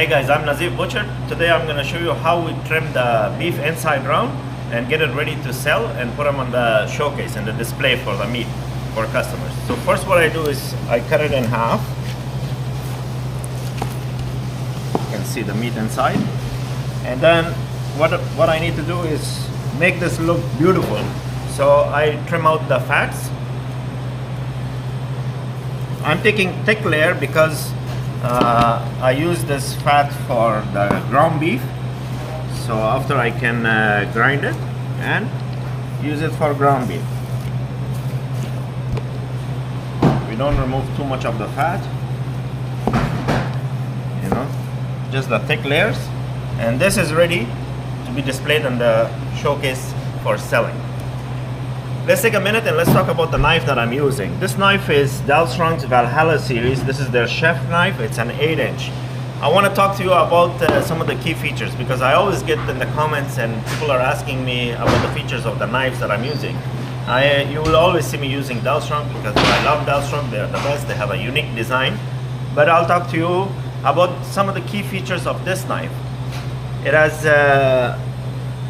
Hey guys, I'm Nazif Butcher. Today I'm going to show you how we trim the beef inside round and get it ready to sell and put them on the showcase and the display for the meat for customers. So first what I do is I cut it in half. You can see the meat inside. And then what I need to do is make this look beautiful. So I trim out the fats. I'm taking thick layer because I use this fat for the ground beef, so after I can grind it and use it for ground beef. We don't remove too much of the fat, just the thick layers, and this is ready to be displayed in the showcase for selling. Let's take a minute and let's talk about the knife that I'm using. This knife is Dalstrong's Valhalla series. This is their chef knife. It's an 8-inch. I want to talk to you about some of the key features, because I always get in the comments and people are asking me about the features of the knives that I'm using. You will always see me using Dalstrong because I love Dalstrong. They're the best. They have a unique design. But I'll talk to you about some of the key features of this knife. It has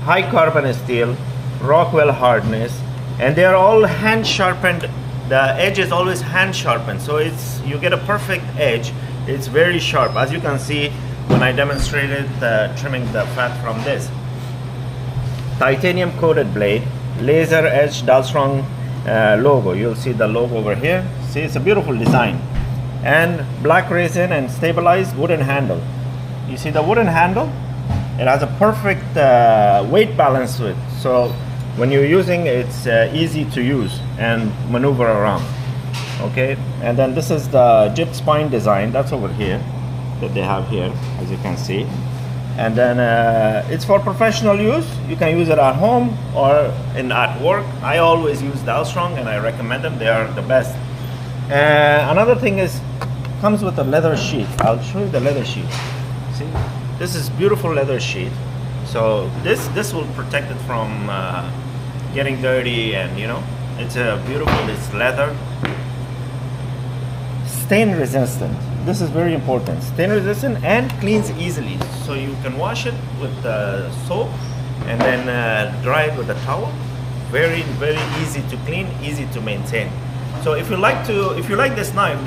high carbon steel, Rockwell hardness, and they are all hand sharpened. The edge is always hand sharpened, so you get a perfect edge. It's very sharp, as you can see when I demonstrated trimming the fat from this. Titanium coated blade, laser edge Dalstrong logo. You'll see the logo over here. See, it's a beautiful design. And black resin and stabilized wooden handle. You see the wooden handle? It has a perfect weight balance to it. So when you're using it, it's easy to use and maneuver around. Okay, and then this is the jib spine design. That's over here that they have here, as you can see. And then it's for professional use. You can use it at home or at work. I always use Dalstrong and I recommend them. They are the best. Another thing is, comes with a leather sheet. I'll show you the leather sheet. See, this is beautiful leather sheet. So this will protect it from getting dirty, and it's a beautiful. It's leather, stain resistant. This is very important. Stain resistant and cleans easily. So you can wash it with soap and then dry it with a towel. Very easy to clean, easy to maintain. So if you like this knife,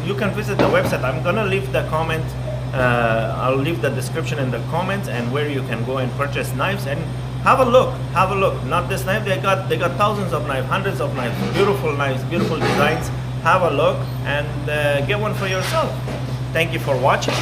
you can visit the website. I'm gonna leave the comment. I'll leave the description in the comments and where you can go and purchase knives and have a look. Not this knife, they got thousands of knives, hundreds of knives, beautiful designs. Have a look and get one for yourself. Thank you for watching.